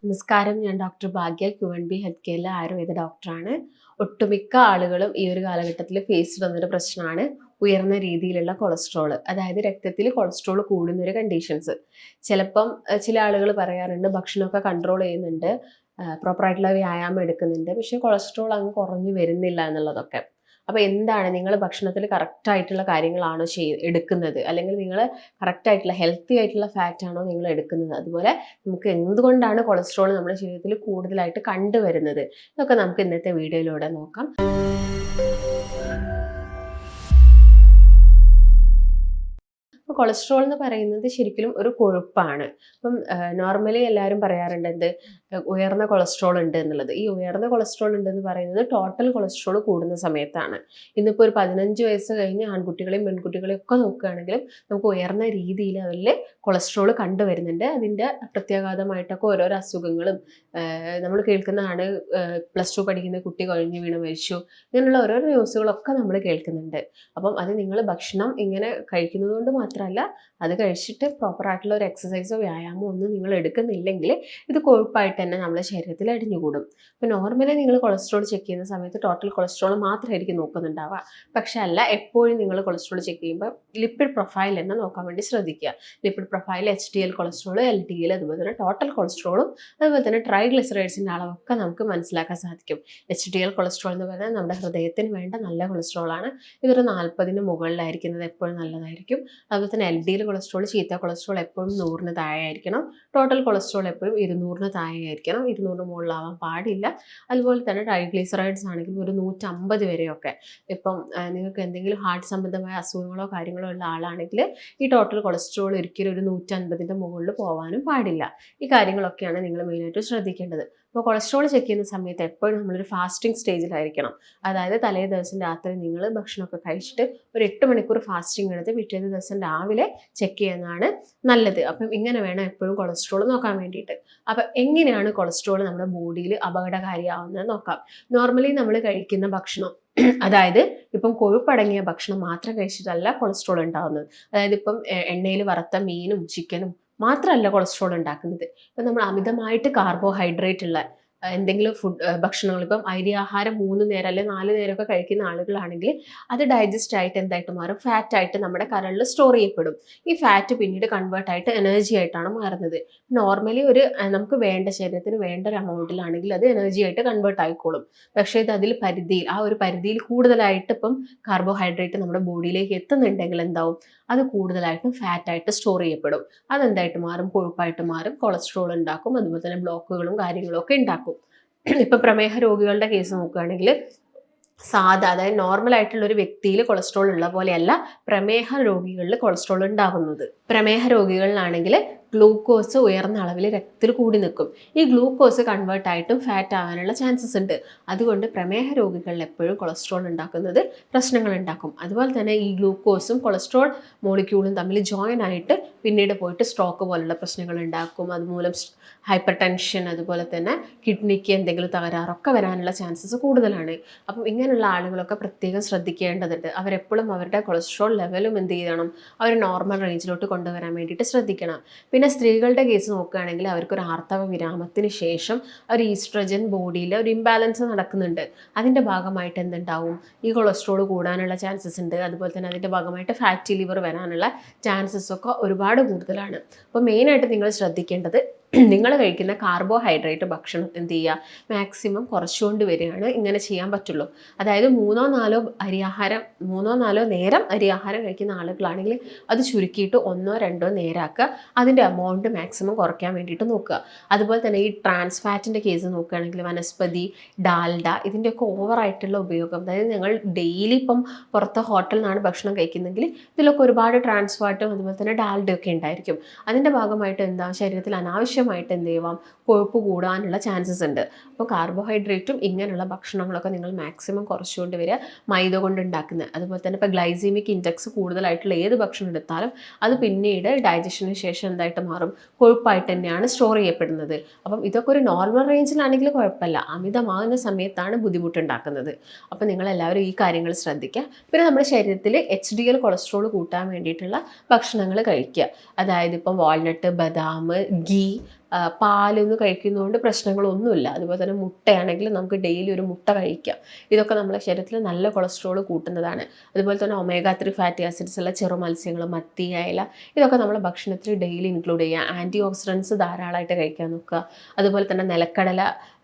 നമസ്കാരം, ഞാൻ ഡോക്ടർ ഭാഗ്യ, QNB health കെയറിലെ Ayurveda ഡോക്ടറാണ്. ഒട്ടുമിക്ക ആളുകളും ഈ ഒരു കാലഘട്ടത്തിൽ ഫേസ് ചെയ്യുന്നൊരു പ്രശ്നമാണ് ഉയർന്ന രീതിയിലുള്ള കൊളസ്ട്രോൾ. അതായത് രക്തത്തിൽ കൊളസ്ട്രോൾ കൂടുന്ന ഒരു കണ്ടീഷൻസ്. ചിലപ്പം ചില ആളുകൾ പറയാറുണ്ട് ഭക്ഷണമൊക്കെ കൺട്രോൾ ചെയ്യുന്നുണ്ട്, പ്രോപ്പറായിട്ടുള്ള വ്യായാമം എടുക്കുന്നുണ്ട്, പക്ഷേ കൊളസ്ട്രോൾ അങ്ങ് കുറഞ്ഞു വരുന്നില്ല എന്നുള്ളതൊക്കെ. അപ്പോൾ എന്താണ് നിങ്ങൾ ഭക്ഷണത്തിൽ കറക്റ്റായിട്ടുള്ള കാര്യങ്ങളാണോ എടുക്കുന്നത്, അല്ലെങ്കിൽ നിങ്ങൾ കറക്റ്റായിട്ടുള്ള ഹെൽത്തി ആയിട്ടുള്ള ഫാറ്റ് ആണോ നിങ്ങൾ എടുക്കുന്നത്, അതുപോലെ നമുക്ക് എന്തുകൊണ്ടാണ് കൊളസ്ട്രോൾ നമ്മുടെ ശരീരത്തിൽ കൂടുതലായിട്ട് കണ്ടുവരുന്നത്, ഇതൊക്കെ നമുക്ക് ഇന്നത്തെ വീഡിയോയിലൂടെ നോക്കാം. അപ്പോൾ കൊളസ്ട്രോൾ എന്ന് പറയുന്നത് ശരിക്കും ഒരു കൊഴുപ്പാണ്. അപ്പം നോർമലി എല്ലാവരും പറയാറുണ്ട് എന്ത് ഉയർന്ന കൊളസ്ട്രോൾ ഉണ്ട് എന്നുള്ളത്. ഈ ഉയർന്ന കൊളസ്ട്രോൾ ഉണ്ടെന്ന് പറയുന്നത് ടോട്ടൽ കൊളസ്ട്രോൾ കൂടുന്ന സമയത്താണ്. ഇന്നിപ്പോൾ ഒരു 15 വയസ്സ് കഴിഞ്ഞ് ആൺകുട്ടികളെയും പെൺകുട്ടികളെയും ഒക്കെ നോക്കുകയാണെങ്കിലും നമുക്ക് ഉയർന്ന രീതിയിൽ അവരിൽ കൊളസ്ട്രോൾ കണ്ടുവരുന്നുണ്ട്. അതിൻ്റെ പ്രത്യാഘാതമായിട്ടൊക്കെ ഓരോരോ അസുഖങ്ങളും നമ്മൾ കേൾക്കുന്നതാണ്. +2 പഠിക്കുന്ന കുട്ടി കഴിഞ്ഞ് വീണ് മരിച്ചു, ഇങ്ങനെയുള്ള ഓരോരോ ന്യൂസുകളൊക്കെ നമ്മൾ കേൾക്കുന്നുണ്ട്. അപ്പം അത് നിങ്ങൾ ഭക്ഷണം ഇങ്ങനെ കഴിക്കുന്നത് കൊണ്ട് മാത്രമല്ല, അത് കഴിച്ചിട്ട് പ്രോപ്പറായിട്ടുള്ള ഒരു എക്സസൈസോ വ്യായാമമോ ഒന്നും നിങ്ങൾ എടുക്കുന്നില്ലെങ്കിൽ ഇത് കൊഴുപ്പായിട്ട് തന്നെ നമ്മുടെ ശരീരത്തിൽ അടിഞ്ഞുകൂടും. അപ്പോൾ നോർമലി നിങ്ങൾ കൊളസ്ട്രോൾ ചെക്ക് ചെയ്യുന്ന സമയത്ത് ടോട്ടൽ കൊളസ്ട്രോൾ മാത്രമായിരിക്കും നോക്കുന്നുണ്ടാവുക. പക്ഷെ അല്ല, എപ്പോഴും നിങ്ങൾ കൊളസ്ട്രോൾ ചെക്ക് ചെയ്യുമ്പോൾ ലിപ്പിഡ് പ്രൊഫൈൽ തന്നെ നോക്കാൻ വേണ്ടി ശ്രദ്ധിക്കുക. Lipid profile HDL cholesterol, LDL, അതുപോലെ തന്നെ ടോട്ടൽ കൊളസ്ട്രോളും അതുപോലെ തന്നെ ട്രൈഗ്ലിസറൈഡ്സിൻ്റെ അളവൊക്കെ നമുക്ക് മനസ്സിലാക്കാൻ സാധിക്കും. HDL കൊളസ്ട്രോൾ എന്ന് പറഞ്ഞാൽ നമ്മുടെ ഹൃദയത്തിന് വേണ്ട നല്ല കൊളസ്ട്രോളാണ്. ഇതൊരു 40ന് മുകളിലായിരിക്കുന്നത് എപ്പോഴും നല്ലതായിരിക്കും. അതുപോലെ തന്നെ LDL കൊളസ്ട്രോൾ, ചീത്ത കൊളസ്ട്രോൾ എപ്പോഴും 100ന് താഴെ ആയിരിക്കണം. ടോട്ടൽ കൊളസ്ട്രോൾ എപ്പോഴും 200ന് താഴെ ആയിരിക്കണം, 200ന് മുകളിലാവാൻ പാടില്ല. അതുപോലെ തന്നെ ട്രൈഗ്ലിസറൈഡ്സ് ആണെങ്കിൽ ഒരു 150 വരെയൊക്കെ. ഇപ്പം നിങ്ങൾക്ക് എന്തെങ്കിലും ഹാർട്ട് സംബന്ധമായ അസുഖങ്ങളോ കാര്യങ്ങളോ ഉള്ള ആളാണെങ്കിൽ ഈ ടോട്ടൽ കൊളസ്ട്രോൾ ഒരിക്കലും ഒരു 150ൻ്റെ മുകളിൽ പോകാനും പാടില്ല. ഈ കാര്യങ്ങളൊക്കെയാണ് നിങ്ങൾ മെയിനായിട്ട് ശ്രദ്ധിക്കേണ്ടത്. അപ്പോൾ കൊളസ്ട്രോൾ ചെക്ക് ചെയ്യുന്ന സമയത്ത് എപ്പോഴും നമ്മളൊരു ഫാസ്റ്റിംഗ് സ്റ്റേജിലായിരിക്കണം. അതായത് തലേ ദിവസം രാത്രി നിങ്ങൾ ഭക്ഷണമൊക്കെ കഴിച്ചിട്ട് ഒരു 8 മണിക്കൂർ ഫാസ്റ്റിംഗ് എടുത്ത് പിറ്റേന്ന് ദിവസം രാവിലെ ചെക്ക് ചെയ്യുന്നതാണ് നല്ലത്. അപ്പം ഇങ്ങനെ വേണം എപ്പോഴും കൊളസ്ട്രോൾ നോക്കാൻ വേണ്ടിയിട്ട്. അപ്പം എങ്ങനെയാണ് കൊളസ്ട്രോൾ നമ്മുടെ ബോഡിയിൽ അപകടകാരിയാവുന്നത് നോക്കാം. നോർമലി നമ്മൾ കഴിക്കുന്ന ഭക്ഷണം, അതായത് ഇപ്പം കൊഴുപ്പടങ്ങിയ ഭക്ഷണം മാത്രം കഴിച്ചിട്ടല്ല കൊളസ്ട്രോൾ ഉണ്ടാകുന്നത്. അതായത് ഇപ്പം എണ്ണയിൽ വറുത്ത മീനും ചിക്കനും മാത്രമല്ല കൊളസ്ട്രോൾ ഉണ്ടാക്കുന്നത്. ഇപ്പം നമ്മൾ അമിതമായിട്ട് കാർബോഹൈഡ്രേറ്റ് ഉള്ള എന്തെങ്കിലും ഭക്ഷണങ്ങൾ, ഇപ്പം അരി ആഹാരം 3 നേരം അല്ലെങ്കിൽ 4 നേരമൊക്കെ കഴിക്കുന്ന ആളുകളാണെങ്കിൽ അത് ഡൈജസ്റ്റ് ആയിട്ട് എന്തായിട്ട് മാറും, ഫാറ്റ് ആയിട്ട് നമ്മുടെ കരളിൽ സ്റ്റോർ ചെയ്യപ്പെടും. ഈ ഫാറ്റ് പിന്നീട് കൺവേർട്ട് ആയിട്ട് എനർജി ആയിട്ടാണ് മാറുന്നത്. നോർമലി നമുക്ക് വേണ്ട, ശരീരത്തിന് വേണ്ട ഒരു എമൗണ്ടിലാണെങ്കിൽ അത് എനർജി ആയിട്ട് കൺവേർട്ട് ആയിക്കോളും. പക്ഷേ ഇത് അതിൽ പരിധിയിൽ, ആ ഒരു പരിധിയിൽ കൂടുതലായിട്ട് ഇപ്പം കാർബോഹൈഡ്രേറ്റ് നമ്മുടെ ബോഡിയിലേക്ക് എത്തുന്നുണ്ടെങ്കിൽ എന്താവും, അത് കൂടുതലായിട്ടും ഫാറ്റായിട്ട് സ്റ്റോർ ചെയ്യപ്പെടും. അതെന്തായിട്ട് മാറും, കൊഴുപ്പായിട്ട് മാറും, കൊളസ്ട്രോൾ ഉണ്ടാക്കും, അതുപോലെ തന്നെ ബ്ലോക്കുകളും കാര്യങ്ങളും ഒക്കെ ഉണ്ടാക്കും. ഇപ്പം പ്രമേഹ രോഗികളുടെ കേസ് നോക്കുകയാണെങ്കിൽ അതായത് നോർമൽ ആയിട്ടുള്ള ഒരു വ്യക്തിയിൽ കൊളസ്ട്രോൾ ഉള്ള പോലെയല്ല പ്രമേഹ രോഗികളിൽ കൊളസ്ട്രോൾ ഉണ്ടാകുന്നത്. പ്രമേഹ രോഗികളിലാണെങ്കിൽ ഗ്ലൂക്കോസ് ഉയർന്ന അളവിൽ രക്തത്തിൽ കൂടി നിൽക്കും. ഈ ഗ്ലൂക്കോസ് കൺവേർട്ട് ആയിട്ടും ഫാറ്റ് ആവാനുള്ള ചാൻസസ് ഉണ്ട്. അതുകൊണ്ട് പ്രമേഹ രോഗികളിൽ എപ്പോഴും കൊളസ്ട്രോൾ ഉണ്ടാക്കുന്നത് പ്രശ്നങ്ങൾ ഉണ്ടാക്കും. അതുപോലെ തന്നെ ഈ ഗ്ലൂക്കോസും കൊളസ്ട്രോൾ മോളിക്യൂളും തമ്മിൽ ജോയിൻ ആയിട്ട് പിന്നീട് പോയിട്ട് സ്ട്രോക്ക് പോലുള്ള പ്രശ്നങ്ങൾ ഉണ്ടാക്കും. അതുമൂലം ഹൈപ്പർ ടെൻഷൻ, അതുപോലെ തന്നെ കിഡ്നിക്ക് എന്തെങ്കിലും തകരാറൊക്കെ വരാനുള്ള ചാൻസസ് കൂടുതലാണ്. അപ്പം ഇങ്ങനെയുള്ള ആളുകളൊക്കെ പ്രത്യേകം ശ്രദ്ധിക്കേണ്ടതുണ്ട്. അവരെപ്പോഴും അവരുടെ കൊളസ്ട്രോൾ ലെവലും എന്ത് ചെയ്യണം, അവർ നോർമൽ റേഞ്ചിലോട്ട് കൊണ്ടുവരാൻ വേണ്ടിയിട്ട് ശ്രദ്ധിക്കണം. പിന്നെ സ്ത്രീകളുടെ കേസ് നോക്കുകയാണെങ്കിൽ അവർക്കൊരു ആർത്തവ വിരാമത്തിന് ശേഷം ഒരു ഈസ്ട്രജൻ ബോഡിയിൽ ഒരു ഇംബാലൻസ് നടക്കുന്നുണ്ട്. അതിൻ്റെ ഭാഗമായിട്ട് എന്തുണ്ടാവും, ഈ കൊളസ്ട്രോൾ കൂടാനുള്ള ചാൻസസ് ഉണ്ട്. അതുപോലെ തന്നെ അതിൻ്റെ ഭാഗമായിട്ട് ഫാറ്റി ലിവർ വരാനുള്ള ചാൻസസ് ഒക്കെ ഒരുപാട് കൂടുതലാണ്. അപ്പോൾ മെയിനായിട്ട് നിങ്ങൾ ശ്രദ്ധിക്കേണ്ടത്, നിങ്ങൾ കഴിക്കുന്ന കാർബോഹൈഡ്രേറ്റ് ഭക്ഷണം എന്ത് ചെയ്യുക, മാക്സിമം കുറച്ചുകൊണ്ട് വരികയാണ് ഇങ്ങനെ ചെയ്യാൻ പറ്റുള്ളൂ. അതായത് 3-4 നേരം അരിയാഹാരം കഴിക്കുന്ന ആളുകളാണെങ്കിൽ അത് ചുരുക്കിയിട്ട് 1-2 നേരമാക്കുക. അതിൻ്റെ എമൗണ്ട് മാക്സിമം കുറയ്ക്കാൻ വേണ്ടിയിട്ട് നോക്കുക. അതുപോലെ തന്നെ ഈ ട്രാൻസ് ഫാറ്റിൻ്റെ കേസ് നോക്കുകയാണെങ്കിൽ വനസ്പതി, ഡാൽഡ, ഇതിൻ്റെയൊക്കെ ഓവറായിട്ടുള്ള ഉപയോഗം, അതായത് ഞങ്ങൾ ഡെയിലി ഇപ്പം പുറത്ത് ഹോട്ടലിൽ നിന്നാണ് ഭക്ഷണം കഴിക്കുന്നതെങ്കിൽ ഇതിലൊക്കെ ഒരുപാട് ട്രാൻസ് ഫാറ്റും അതുപോലെ തന്നെ ഡാൽഡയൊക്കെ ഉണ്ടായിരിക്കും. അതിൻ്റെ ഭാഗമായിട്ട് എന്താ, ശരീരത്തിൽ അനാവശ്യമായിട്ട് എന്ത് ചെയ്യാം, കൊഴുപ്പ് കൂടാനുള്ള ചാൻസസ് ഉണ്ട്. അപ്പോൾ കാർബോഹൈഡ്രേറ്റും ഇങ്ങനെയുള്ള ഭക്ഷണങ്ങളൊക്കെ നിങ്ങൾ മാക്സിമം കുറച്ചുകൊണ്ട് വരിക. മൈദ കൊണ്ട് ഉണ്ടാക്കുന്നത്, അതുപോലെ തന്നെ ഇപ്പോൾ ഗ്ലൈസീമിക് ഇൻഡെക്സ് കൂടുതലായിട്ടുള്ള ഏത് ഭക്ഷണം എടുത്താലും അത് പിന്നീട് ഡൈജഷന് ശേഷം എന്തായിട്ട് മാറും, കൊഴുപ്പായിട്ട് തന്നെയാണ് സ്റ്റോർ ചെയ്യപ്പെടുന്നത്. അപ്പം ഇതൊക്കെ ഒരു നോർമൽ റേഞ്ചിലാണെങ്കിൽ കുഴപ്പമില്ല, അമിതമാകുന്ന സമയത്താണ് ബുദ്ധിമുട്ടുണ്ടാക്കുന്നത്. അപ്പോൾ നിങ്ങളെല്ലാവരും ഈ കാര്യങ്ങൾ ശ്രദ്ധിക്കുക. പിന്നെ നമ്മുടെ ശരീരത്തിൽ HDL കൊളസ്ട്രോൾ കൂട്ടാൻ വേണ്ടിയിട്ടുള്ള ഭക്ഷണങ്ങൾ കഴിക്കുക. അതായത് ഇപ്പം വാൾനട്ട്, ബദാം, ഗീ, പാലൊന്നും കഴിക്കുന്നതുകൊണ്ട് പ്രശ്നങ്ങളൊന്നുമില്ല. അതുപോലെ തന്നെ മുട്ടയാണെങ്കിൽ നമുക്ക് ഡെയിലി ഒരു മുട്ട കഴിക്കാം. ഇതൊക്കെ നമ്മുടെ ശരീരത്തിൽ നല്ല കൊളസ്ട്രോൾ കൂട്ടുന്നതാണ്. അതുപോലെ തന്നെ ഒമേഗ 3 ഫാറ്റി ആസിഡ്സ് ഉള്ള ചെറു മത്സ്യങ്ങൾ, മത്തി, അയല ഇതൊക്കെ നമ്മുടെ ഭക്ഷണത്തിൽ ഡെയിലി ഇൻക്ലൂഡ് ചെയ്യുക. ആൻറ്റി ഓക്സിഡൻസ് ധാരാളമായിട്ട് കഴിക്കാൻ നോക്കുക. അതുപോലെ തന്നെ നിലക്കടല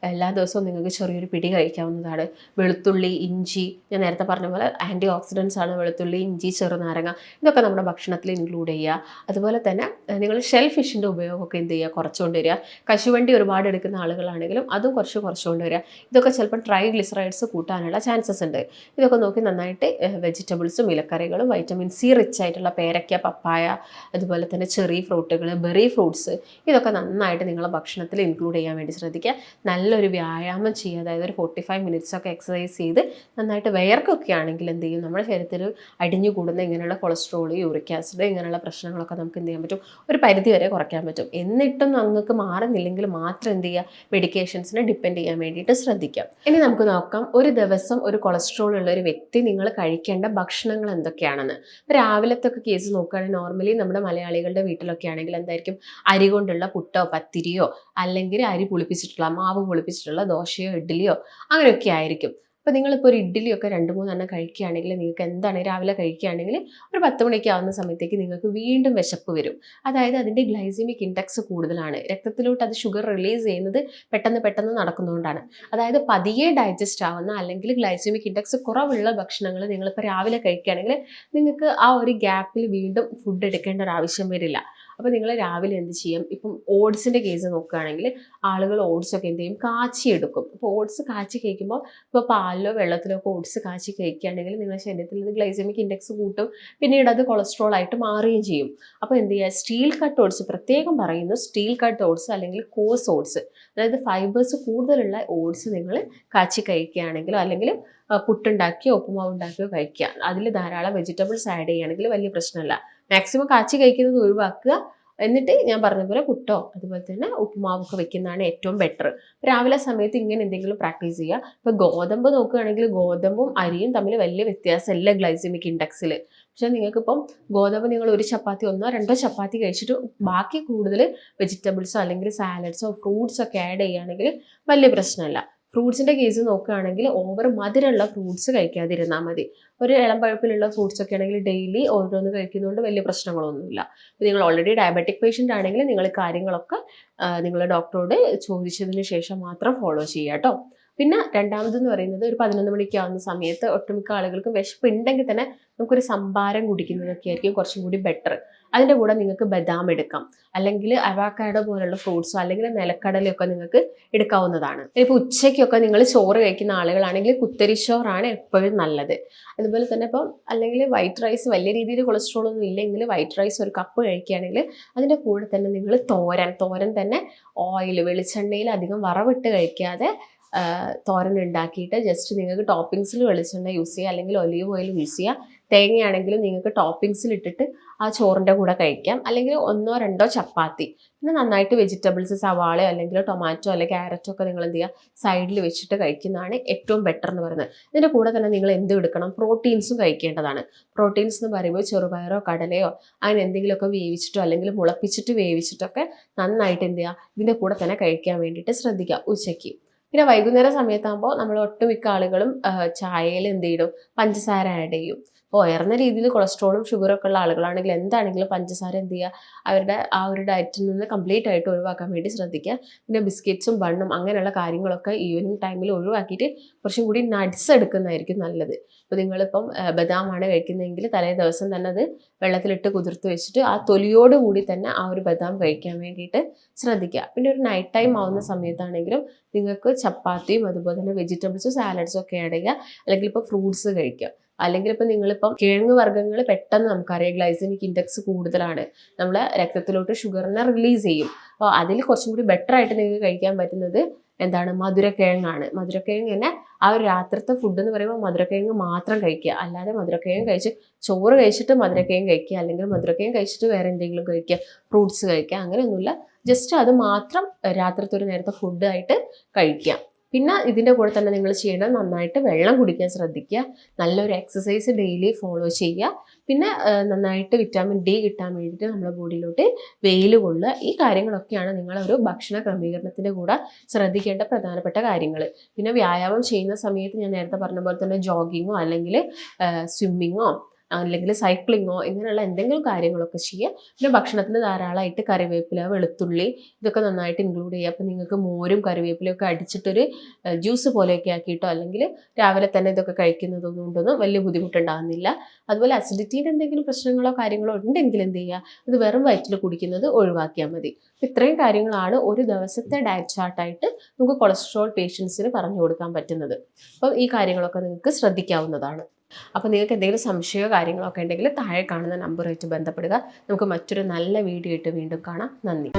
എല്ലാ ദിവസവും നിങ്ങൾക്ക് ചെറിയൊരു പിടി കഴിക്കാവുന്നതാണ്. വെളുത്തുള്ളി, ഇഞ്ചി, ഞാൻ നേരത്തെ പറഞ്ഞ പോലെ ആൻറ്റി ഓക്സിഡൻസ് ആണ് വെളുത്തുള്ളി, ഇഞ്ചി, ചെറുനാരങ്ങ ഇതൊക്കെ നമ്മുടെ ഭക്ഷണത്തിൽ ഇൻക്ലൂഡ് ചെയ്യുക. അതുപോലെ തന്നെ നിങ്ങൾ ഷെൽ ഫിഷിൻ്റെ ഉപയോഗമൊക്കെ എന്ത് ചെയ്യുക, കുറച്ചുകൊണ്ട് വരിക. കശുവണ്ടി ഒരുപാട് എടുക്കുന്ന ആളുകളാണെങ്കിലും അതും കുറച്ചുകൊണ്ട് വരിക. ഇതൊക്കെ ചിലപ്പോൾ ട്രൈഗ്ലിസറൈഡ്സ് കൂട്ടാനുള്ള ചാൻസസ് ഉണ്ട്. ഇതൊക്കെ നോക്കി നന്നായിട്ട് വെജിറ്റബിൾസും ഇലക്കറികളും വൈറ്റമിൻ സി റിച്ച് ആയിട്ടുള്ള പേരയ്ക്ക, പപ്പായ, അതുപോലെ തന്നെ ചെറി ഫ്രൂട്ടുകൾ, ബെറി ഫ്രൂട്ട്സ് ഇതൊക്കെ നന്നായിട്ട് നിങ്ങളുടെ ഭക്ഷണത്തിൽ ഇൻക്ലൂഡ് ചെയ്യാൻ വേണ്ടി ശ്രദ്ധിക്കുക. നല്ലൊരു വ്യായാമം ചെയ്യുക. അതായത് ഒരു 45 മിനിറ്റ്സ് ഒക്കെ എക്സസൈസ് ചെയ്ത് നന്നായിട്ട് വിയർക്കൊക്കെ ആണെങ്കിൽ എന്ത് ചെയ്യും, നമ്മുടെ ശരീരത്തിൽ അടിഞ്ഞു കൂടുന്ന ഇങ്ങനെയുള്ള കൊളസ്ട്രോൾ, യൂറിക് ആസിഡ് ഇങ്ങനെയുള്ള പ്രശ്നങ്ങളൊക്കെ നമുക്ക് എന്ത് ചെയ്യാൻ പറ്റും, ഒരു പരിധി വരെ കുറയ്ക്കാൻ പറ്റും. എന്നിട്ടും നിങ്ങൾക്ക് മാറുന്നില്ലെങ്കിൽ മാത്രം എന്ത് ചെയ്യുക, മെഡിക്കേഷൻസിനെ ഡിപ്പെൻഡ് ചെയ്യാൻ വേണ്ടിയിട്ട് ശ്രദ്ധിക്കാം. ഇനി നമുക്ക് നോക്കാം, ഒരു ദിവസം ഒരു കൊളസ്ട്രോൾ ഉള്ള ഒരു വ്യക്തി നിങ്ങൾ കഴിക്കേണ്ട ഭക്ഷണങ്ങൾ എന്തൊക്കെയാണെന്ന്. രാവിലത്തെ ഒക്കെ കേസ് നോക്കുകയാണെങ്കിൽ നോർമലി നമ്മുടെ മലയാളികളുടെ വീട്ടിലൊക്കെ ആണെങ്കിൽ എന്തായിരിക്കും, അരി കൊണ്ടുള്ള പുട്ടോ പത്തിരിയോ അല്ലെങ്കിൽ അരി പുളിപ്പിച്ചിട്ടുള്ള മാവ് പുളിപ്പിച്ചിട്ടുള്ള ദോശയോ ഇഡ്ഡലിയോ അങ്ങനെയൊക്കെ ആയിരിക്കും. അപ്പോൾ നിങ്ങളിപ്പോൾ ഒരു ഇഡ്ഡലിയൊക്കെ 2-3 എണ്ണം കഴിക്കുകയാണെങ്കിൽ നിങ്ങൾക്ക് എന്താണ് രാവിലെ കഴിക്കുകയാണെങ്കിൽ ഒരു 10 മണിയൊക്കെ ആവുന്ന സമയത്തേക്ക് നിങ്ങൾക്ക് വീണ്ടും വിശപ്പ് വരും. അതായത് അതിൻ്റെ ഗ്ലൈസമിക് ഇൻഡെക്സ് കൂടുതലാണ്. രക്തത്തിലോട്ട് അത് ഷുഗർ റിലീസ് ചെയ്യുന്നത് പെട്ടെന്ന് നടക്കുന്നതുകൊണ്ടാണ്. അതായത് പതിയെ ഡൈജസ്റ്റ് ആവുന്ന അല്ലെങ്കിൽ ഗ്ലൈസമിക് ഇൻഡെക്സ് കുറവുള്ള ഭക്ഷണങ്ങൾ നിങ്ങളിപ്പോൾ രാവിലെ കഴിക്കുകയാണെങ്കിൽ നിങ്ങൾക്ക് ആ ഒരു ഗ്യാപ്പിൽ വീണ്ടും ഫുഡ് എടുക്കേണ്ട ഒരു ആവശ്യം വരില്ല. അപ്പോൾ നിങ്ങൾ രാവിലെ എന്ത് ചെയ്യും, ഇപ്പം ഓട്സിൻ്റെ കേസ് നോക്കുകയാണെങ്കിൽ ആളുകൾ ഓട്സൊക്കെ എന്ത് ചെയ്യും, കാച്ചിയെടുക്കും. അപ്പോൾ ഓട്സ് കാച്ചി കഴിക്കുമ്പോൾ ഇപ്പോൾ പാലിലോ വെള്ളത്തിലോ ഒക്കെ ഓട്സ് കാച്ചി കഴിക്കുകയാണെങ്കിൽ നിങ്ങളുടെ ശരീരത്തിൽ ഇത് ഗ്ലൈസമിക് ഇൻഡെക്സ് കൂട്ടും, പിന്നീട് അത് കൊളസ്ട്രോൾ ആയിട്ട് മാറുകയും ചെയ്യും. അപ്പോൾ എന്ത് ചെയ്യുക, സ്റ്റീൽ കട്ട് ഓട്സ് പ്രത്യേകം പറയുന്നു, സ്റ്റീൽ കട്ട് ഓട്സ് അല്ലെങ്കിൽ കോഴ്സ് ഓട്സ്, അതായത് ഫൈബേഴ്സ് കൂടുതലുള്ള ഓട്സ് നിങ്ങൾ കാച്ചി കഴിക്കുകയാണെങ്കിലോ അല്ലെങ്കിൽ പുട്ടുണ്ടാക്കിയോ ഉപ്പുമാവ് ഉണ്ടാക്കിയോ കഴിക്കുക. അതിൽ ധാരാളം വെജിറ്റബിൾസ് ആഡ് ചെയ്യുകയാണെങ്കിൽ വലിയ പ്രശ്നമല്ല. മാക്സിമം കാച്ചി കഴിക്കുന്നത് ഒഴിവാക്കുക. എന്നിട്ട് ഞാൻ പറഞ്ഞ പോലെ പുട്ടോ അതുപോലെ തന്നെ ഉപ്പുമാവൊക്കെ വെക്കുന്നതാണ് ഏറ്റവും ബെറ്റർ. രാവിലെ സമയത്ത് ഇങ്ങനെ എന്തെങ്കിലും പ്രാക്ടീസ് ചെയ്യുക. ഇപ്പോൾ ഗോതമ്പ് നോക്കുകയാണെങ്കിൽ ഗോതമ്പും അരിയും തമ്മിൽ വലിയ വ്യത്യാസമല്ല ഗ്ലൈസമിക് ഇൻഡെക്സിൽ. പക്ഷേ നിങ്ങൾക്കിപ്പം ഗോതമ്പ് നിങ്ങൾ ഒരു ചപ്പാത്തി 1-2 ചപ്പാത്തി കഴിച്ചിട്ട് ബാക്കി കൂടുതൽ വെജിറ്റബിൾസോ അല്ലെങ്കിൽ സാലഡ്സോ ഫ്രൂട്ട്സോ ഒക്കെ ആഡ് ചെയ്യുകയാണെങ്കിൽ വലിയ പ്രശ്നമല്ല. ഫ്രൂട്ട്സിൻ്റെ കേസ് നോക്കുകയാണെങ്കിൽ ഓവർ മധുരമുള്ള ഫ്രൂട്ട്സ് കഴിക്കാതിരുന്നാൽ മതി. ഒരു ഇളം പഴുപ്പിലുള്ള ഫ്രൂട്ട്സ് ഒക്കെ ആണെങ്കിൽ ഡെയിലി ഓരോന്ന് കഴിക്കുന്നതുകൊണ്ട് വലിയ പ്രശ്നങ്ങളൊന്നുമില്ല. നിങ്ങൾ ഓൾറെഡി ഡയബറ്റിക് പേഷ്യൻ്റ് ആണെങ്കിൽ നിങ്ങൾ കാര്യങ്ങളൊക്കെ നിങ്ങളുടെ ഡോക്ടറോട് ചോദിച്ചതിന് ശേഷം മാത്രം ഫോളോ ചെയ്യുക കേട്ടോ. പിന്നെ രണ്ടാമതെന്ന് പറയുന്നത് ഒരു 11 മണിക്ക് ആവുന്ന സമയത്ത് ഒട്ടുമിക്ക ആളുകൾക്ക് വിശപ്പ് ഉണ്ടെങ്കിൽ തന്നെ നമുക്കൊരു സംഭാരം കുടിക്കുന്നതൊക്കെ ആയിരിക്കും കുറച്ചും കൂടി ബെറ്റർ. അതിൻ്റെ കൂടെ നിങ്ങൾക്ക് ബദാം എടുക്കാം, അല്ലെങ്കിൽ അവക്കാഡോ പോലുള്ള ഫ്രൂട്ട്സോ അല്ലെങ്കിൽ നിലക്കടലയൊക്കെ നിങ്ങൾക്ക് എടുക്കാവുന്നതാണ്. ഇപ്പോൾ ഉച്ചയ്ക്കൊക്കെ നിങ്ങൾ ചോറ് കഴിക്കുന്ന ആളുകളാണെങ്കിൽ കുത്തരിച്ചോറാണ് എപ്പോഴും നല്ലത്. അതുപോലെ തന്നെ ഇപ്പം അല്ലെങ്കിൽ വൈറ്റ് റൈസ് വലിയ രീതിയിൽ കൊളസ്ട്രോൾ ഒന്നും ഇല്ലെങ്കിൽ വൈറ്റ് റൈസ് ഒരു കപ്പ് കഴിക്കുകയാണെങ്കിൽ അതിൻ്റെ കൂടെ തന്നെ നിങ്ങൾ തോരൻ തന്നെ ഓയിൽ വെളിച്ചെണ്ണയിൽ അധികം വറവിട്ട് കഴിക്കാതെ തോരൻ ഉണ്ടാക്കിയിട്ട് ജസ്റ്റ് നിങ്ങൾക്ക് ടോപ്പിങ്സിൽ വെളിച്ചെണ്ണ യൂസ് ചെയ്യുക അല്ലെങ്കിൽ ഒലീവ് ഓയിൽ യൂസ് ചെയ്യുക. തേങ്ങയാണെങ്കിലും നിങ്ങൾക്ക് ടോപ്പിങ്സിൽ ഇട്ടിട്ട് ആ ചോറിൻ്റെ കൂടെ കഴിക്കാം. അല്ലെങ്കിൽ 1-2 ചപ്പാത്തി, പിന്നെ നന്നായിട്ട് വെജിറ്റബിൾസ് സവാളയോ അല്ലെങ്കിൽ ടൊമാറ്റോ അല്ലെങ്കിൽ ക്യാരറ്റോ ഒക്കെ നിങ്ങൾ എന്ത് ചെയ്യുക സൈഡിൽ വെച്ചിട്ട് കഴിക്കുന്നതാണ് ഏറ്റവും ബെറ്റർ എന്ന് പറയുന്നത്. ഇതിൻ്റെ കൂടെ തന്നെ നിങ്ങൾ എന്ത് എടുക്കണം, പ്രോട്ടീൻസും കഴിക്കേണ്ടതാണ്. പ്രോട്ടീൻസ് എന്ന് പറയുമ്പോൾ ചെറുപയറോ കടലയോ അങ്ങനെ എന്തെങ്കിലുമൊക്കെ വേവിച്ചിട്ടോ അല്ലെങ്കിൽ മുളപ്പിച്ചിട്ട് വേവിച്ചിട്ടൊക്കെ നന്നായിട്ട് എന്ത് ചെയ്യുക ഇതിൻ്റെ കൂടെ തന്നെ കഴിക്കാൻ വേണ്ടിയിട്ട് ശ്രദ്ധിക്കുക ഉച്ചയ്ക്ക്. പിന്നെ വൈകുന്നേര സമയത്താകുമ്പോൾ നമ്മൾ ഒട്ടുമിക്ക ആളുകളും ചായയിൽ എന്ത് ചെയ്യും, പഞ്ചസാര ആഡ് ചെയ്യും. അപ്പോൾ ഉയർന്ന രീതിയിൽ കൊളസ്ട്രോളും ഷുഗറും ഒക്കെ ഉള്ള ആളുകളാണെങ്കിൽ എന്താണെങ്കിലും പഞ്ചസാര എന്ത് ചെയ്യുക അവരുടെ ആ ഒരു ഡയറ്റിൽ നിന്ന് കംപ്ലീറ്റ് ആയിട്ട് ഒഴിവാക്കാൻ വേണ്ടി ശ്രദ്ധിക്കുക. പിന്നെ ബിസ്ക്കറ്റ്സും ബണ്ണും അങ്ങനെയുള്ള കാര്യങ്ങളൊക്കെ ഈവനിങ് ടൈമിൽ ഒഴിവാക്കിയിട്ട് കുറച്ചും കൂടി നട്ട്സ് എടുക്കുന്നതായിരിക്കും നല്ലത്. ഇപ്പോൾ നിങ്ങളിപ്പം ബദാമാണ് കഴിക്കുന്നതെങ്കിൽ തലേ ദിവസം തന്നെ അത് വെള്ളത്തിലിട്ട് കുതിർത്ത് വെച്ചിട്ട് ആ തൊലിയോട് കൂടി തന്നെ ആ ഒരു ബദാം കഴിക്കാൻ വേണ്ടിയിട്ട് ശ്രദ്ധിക്കുക. പിന്നെ ഒരു നൈറ്റ് ടൈം ആവുന്ന സമയത്താണെങ്കിലും നിങ്ങൾക്ക് ചപ്പാത്തിയും അതുപോലെ തന്നെ വെജിറ്റബിൾസും സാലഡ്സും ഒക്കെ ആഡ് ചെയ്യുക, അല്ലെങ്കിൽ ഇപ്പോൾ ഫ്രൂട്ട്സ് കഴിക്കുക. അല്ലെങ്കിൽ ഇപ്പോൾ നിങ്ങളിപ്പം കിഴങ്ങ് വർഗ്ഗങ്ങൾ പെട്ടെന്ന് നമുക്കറിയാം ഗ്ലൈസമിക് ഇൻഡെക്സ് കൂടുതലാണ്, നമ്മളെ രക്തത്തിലോട്ട് ഷുഗറിനെ റിലീസ് ചെയ്യും. അപ്പോൾ അതിൽ കുറച്ചും കൂടി ബെറ്റർ ആയിട്ട് നിങ്ങൾക്ക് കഴിക്കാൻ പറ്റുന്നത് എന്താണ്, മധുരക്കിഴങ്ങാണ്. മധുരക്കിഴങ്ങ് തന്നെ ആ ഒരു രാത്രിത്തെ ഫുഡ് എന്ന് പറയുമ്പോൾ മധുരക്കിഴങ്ങ് മാത്രം കഴിക്കുക, അല്ലാതെ മധുരക്കിഴങ്ങ് കഴിച്ച് ചോറ് കഴിച്ചിട്ട് മധുരക്കിഴങ്ങ് കഴിക്കുക അല്ലെങ്കിൽ മധുരക്കിഴങ്ങ് കഴിച്ചിട്ട് വേറെ എന്തെങ്കിലും കഴിക്കുക, ഫ്രൂട്ട്സ് കഴിക്കുക, അങ്ങനെയൊന്നുമില്ല. ജസ്റ്റ് അത് മാത്രം രാത്രിത്തെ ഒരു നേരത്തെ ഫുഡായിട്ട് കഴിക്കുക. പിന്നെ ഇതിൻ്റെ കൂടെ തന്നെ നിങ്ങൾ ചെയ്യേണ്ടത് നന്നായിട്ട് വെള്ളം കുടിക്കാൻ ശ്രദ്ധിക്കുക, നല്ലൊരു എക്സസൈസ് ഡെയിലി ഫോളോ ചെയ്യുക, പിന്നെ നന്നായിട്ട് വിറ്റാമിൻ ഡി കിട്ടാൻ വേണ്ടിയിട്ട് നമ്മുടെ ബോഡിയിലോട്ട് വെയിൽ കൊള്ളുക. ഈ കാര്യങ്ങളൊക്കെയാണ് നിങ്ങളൊരു ഭക്ഷണ ക്രമീകരണത്തിൻ്റെ കൂടെ ശ്രദ്ധിക്കേണ്ട പ്രധാനപ്പെട്ട കാര്യങ്ങൾ. പിന്നെ വ്യായാമം ചെയ്യുന്ന സമയത്ത് ഞാൻ നേരത്തെ പറഞ്ഞ പോലെ തന്നെ ജോഗിങ്ങോ അല്ലെങ്കിൽ സ്വിമ്മിങ്ങോ അല്ലെങ്കിൽ സൈക്ലിങ്ങോ ഇങ്ങനെയുള്ള എന്തെങ്കിലും കാര്യങ്ങളൊക്കെ ചെയ്യുക. പിന്നെ ഭക്ഷണത്തിന് ധാരാളമായിട്ട് കറിവേപ്പില, വെളുത്തുള്ളി ഇതൊക്കെ നന്നായിട്ട് ഇൻക്ലൂഡ് ചെയ്യുക. അപ്പോൾ നിങ്ങൾക്ക് മോരും കറിവേപ്പിലയും ഒക്കെ അടിച്ചിട്ടൊരു ജ്യൂസ് പോലെയൊക്കെ ആക്കിയിട്ടോ അല്ലെങ്കിൽ രാവിലെ തന്നെ ഇതൊക്കെ കഴിക്കുന്നതൊന്നും വലിയ ബുദ്ധിമുട്ടുണ്ടാകുന്നില്ല. അതുപോലെ അസിഡിറ്റിയുടെ എന്തെങ്കിലും പ്രശ്നങ്ങളോ കാര്യങ്ങളോ ഉണ്ടെങ്കിൽ എന്ത് ചെയ്യുക, ഇത് വെറും വയറ്റിൽ കുടിക്കുന്നത് ഒഴിവാക്കിയാൽ മതി. ഇത്രയും കാര്യങ്ങളാണ് ഒരു ദിവസത്തെ ഡയറ്റ് ചാർട്ടായിട്ട് നമുക്ക് കൊളസ്ട്രോൾ പേഷ്യൻസിന് പറഞ്ഞു കൊടുക്കാൻ പറ്റുന്നത്. അപ്പം ഈ കാര്യങ്ങളൊക്കെ നിങ്ങൾക്ക് ശ്രദ്ധിക്കാവുന്നതാണ്. അപ്പോൾ നിങ്ങൾക്ക് എന്തെങ്കിലും സംശയമോ കാര്യങ്ങളോ ഒക്കെ ഉണ്ടെങ്കിൽ താഴെ കാണുന്ന നമ്പറുമായിട്ട് ബന്ധപ്പെടുക. നമുക്ക് മറ്റൊരു നല്ല വീഡിയോ ആയിട്ട് വീണ്ടും കാണാം. നന്ദി.